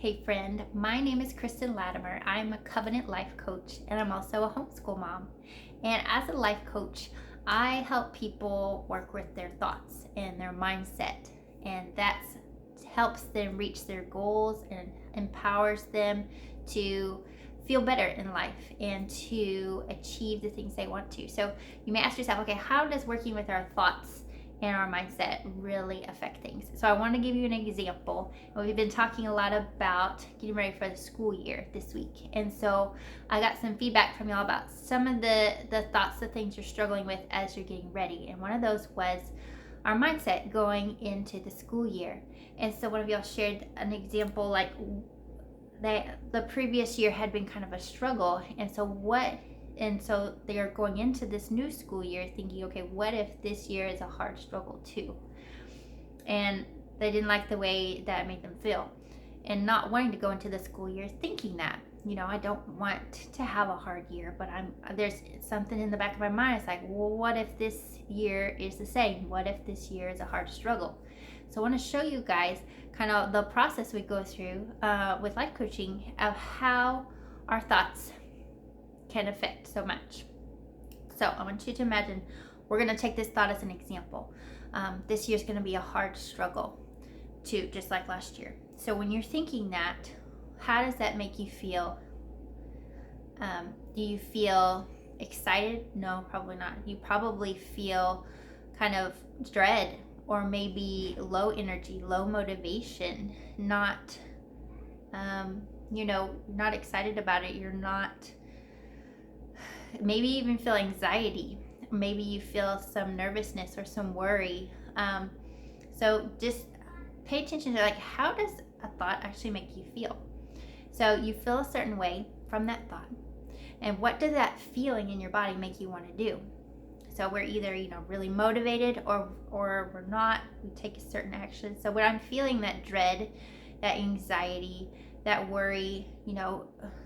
Hey friend, my name is Kristen Latimer. I'm a Covenant Life Coach and I'm also a homeschool mom. And as a life coach, I help people work with their thoughts and their mindset. And that helps them reach their goals and empowers them to feel better in life and to achieve the things they want to. So you may ask yourself, okay, how does working with our thoughts and our mindset really affect things? So I want to give you an example. We've been talking a lot about getting ready for the school year this week. And so I got some feedback from y'all about some of the thoughts, the things you're struggling with as you're getting ready. And one of those was our mindset going into the school year. And so one of y'all shared an example like the previous year had been kind of a struggle. And so they are going into this new school year thinking, okay, what if this year is a hard struggle too? And they didn't like the way that made them feel. And not wanting to go into the school year thinking that, I don't want to have a hard year, but there's something in the back of my mind. It's like, well, what if this year is the same? What if this year is a hard struggle? So I want to show you guys kind of the process we go through with life coaching of how our thoughts can affect so much. So I want you to imagine we're going to take this thought as an example. This year's going to be a hard struggle too, just like last year. So when you're thinking that, how does that make you feel? Do you feel excited? No, probably not. You probably feel kind of dread or maybe low energy, low motivation, not not excited about it. You're not, maybe even feel anxiety. Maybe you feel some nervousness or some worry. So just pay attention to, like, how does a thought actually make you feel? So you feel a certain way from that thought. And what does that feeling in your body make you want to do? So we're either, really motivated or we're not. We take a certain action. So when I'm feeling that dread, that anxiety, that worry,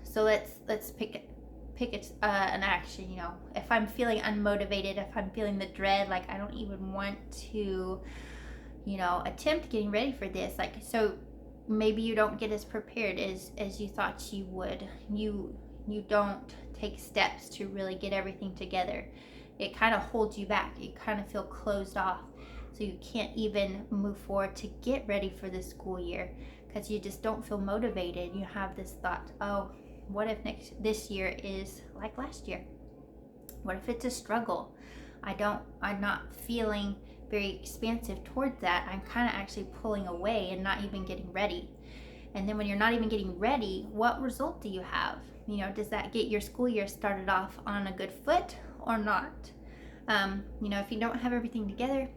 so let's pick an action. If I'm feeling unmotivated, if I'm feeling the dread, like I don't even want to, attempt getting ready for this, like, so maybe you don't get as prepared as you thought you would. You don't take steps to really get everything together. It kind of holds you back. You kind of feel closed off, so you can't even move forward to get ready for the school year because you just don't feel motivated. You have this thought, oh, what if this year is like last year? What if it's a struggle? I'm not feeling very expansive towards that. I'm kind of actually pulling away and not even getting ready. And then when you're not even getting ready, what result do you have? Does that get your school year started off on a good foot or not? If you don't have everything together,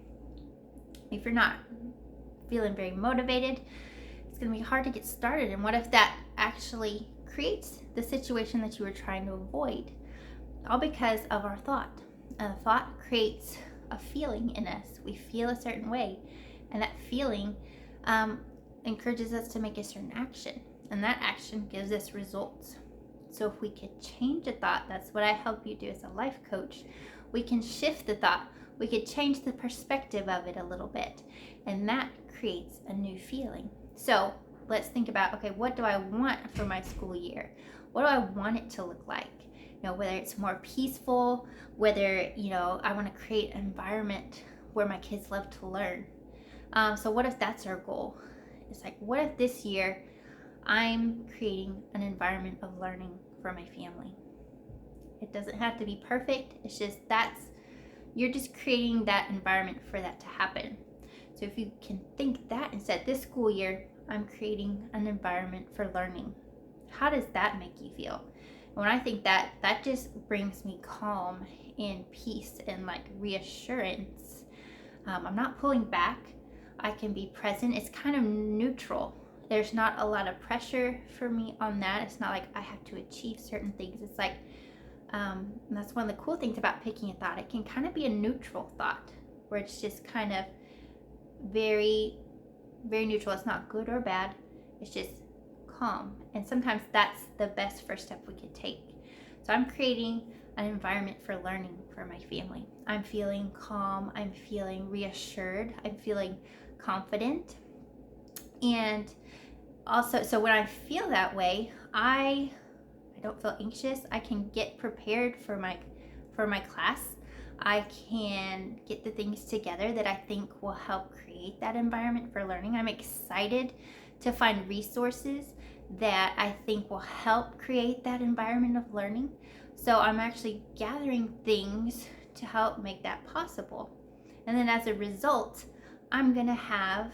if you're not feeling very motivated, it's going to be hard to get started. And what if that actually creates the situation that you were trying to avoid? All because of our thought. And a thought creates a feeling in us. We feel a certain way, and that feeling encourages us to make a certain action, and that action gives us results. So if we could change a thought, that's what I help you do as a life coach. We can shift the thought. We could change the perspective of it a little bit, and that creates a new feeling. So let's think about, okay, what do I want for my school year? What do I want it to look like? Whether it's more peaceful, whether, I want to create an environment where my kids love to learn. So what if that's our goal? It's like, what if this year I'm creating an environment of learning for my family? It doesn't have to be perfect. It's just you're just creating that environment for that to happen. So if you can think that instead, this school year, I'm creating an environment for learning. How does that make you feel? And when I think that just brings me calm and peace and like reassurance. I'm not pulling back. I can be present. It's kind of neutral. There's not a lot of pressure for me on that. It's not like I have to achieve certain things. It's like, that's one of the cool things about picking a thought. It can kind of be a neutral thought where it's just kind of very, very neutral. It's not good or bad. It's just calm. And sometimes that's the best first step we could take. So I'm creating an environment for learning for my family. I'm feeling calm. I'm feeling reassured. I'm feeling confident. And also, so when I feel that way, I don't feel anxious. I can get prepared for my class. I can get the things together that I think will help create that environment for learning. I'm excited to find resources that I think will help create that environment of learning. So I'm actually gathering things to help make that possible. And then as a result, I'm going to have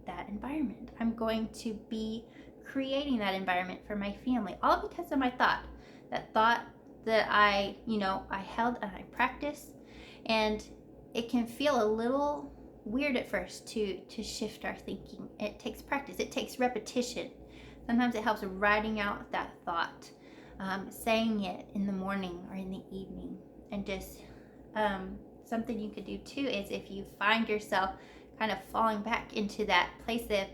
that environment. I'm going to be creating that environment for my family, all because of my thought. That thought that I held and I practiced, and it can feel a little weird at first to shift our thinking. It takes practice. It takes repetition. Sometimes it helps writing out that thought, saying it in the morning or in the evening, and just something you could do too is if you find yourself kind of falling back into that place of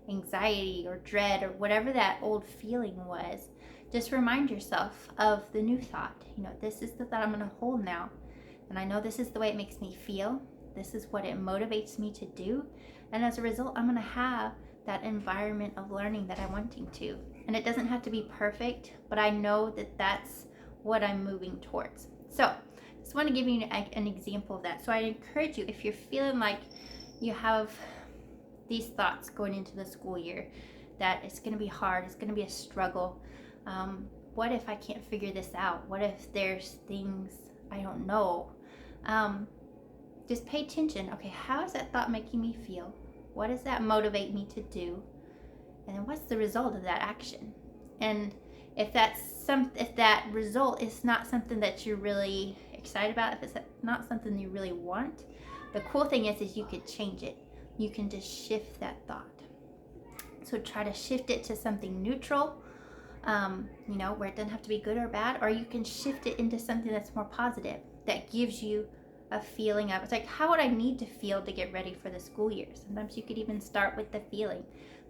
anxiety or dread or whatever that old feeling was, just remind yourself of the new thought. This is the thought I'm going to hold now, and I know this is the way it makes me feel. This is what it motivates me to do, and as a result, I'm going to have that environment of learning that I'm wanting to. And it doesn't have to be perfect, but I know that that's what I'm moving towards. So I just want to give you an example of that. So I encourage you, if you're feeling like you have these thoughts going into the school year, that it's going to be hard, it's going to be a struggle. What if I can't figure this out? What if there's things I don't know? Just pay attention. Okay, how is that thought making me feel? What does that motivate me to do? And then what's the result of that action? And if that result is not something that you're really excited about, if it's not something you really want, the cool thing is you could change it. You can just shift that thought. So try to shift it to something neutral, where it doesn't have to be good or bad, or you can shift it into something that's more positive, that gives you a feeling of, it's like, how would I need to feel to get ready for the school year? Sometimes you could even start with the feeling.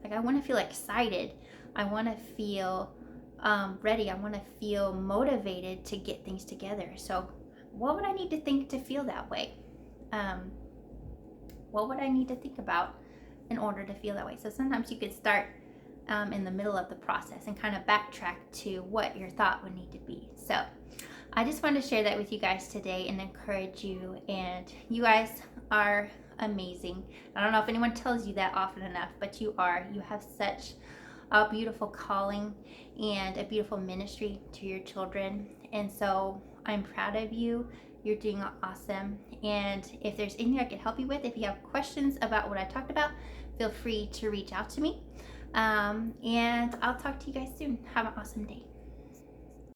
Like, I want to feel excited. I want to feel ready. I want to feel motivated to get things together. So what would I need to think to feel that way? What would I need to think about in order to feel that way? So sometimes you could start in the middle of the process and kind of backtrack to what your thought would need to be. So I just wanted to share that with you guys today and encourage you. And you guys are amazing. I don't know if anyone tells you that often enough, but you are. You have such a beautiful calling and a beautiful ministry to your children. And so I'm proud of you. You're doing awesome. And if there's anything I can help you with, if you have questions about what I talked about, feel free to reach out to me. And I'll talk to you guys soon. Have an awesome day.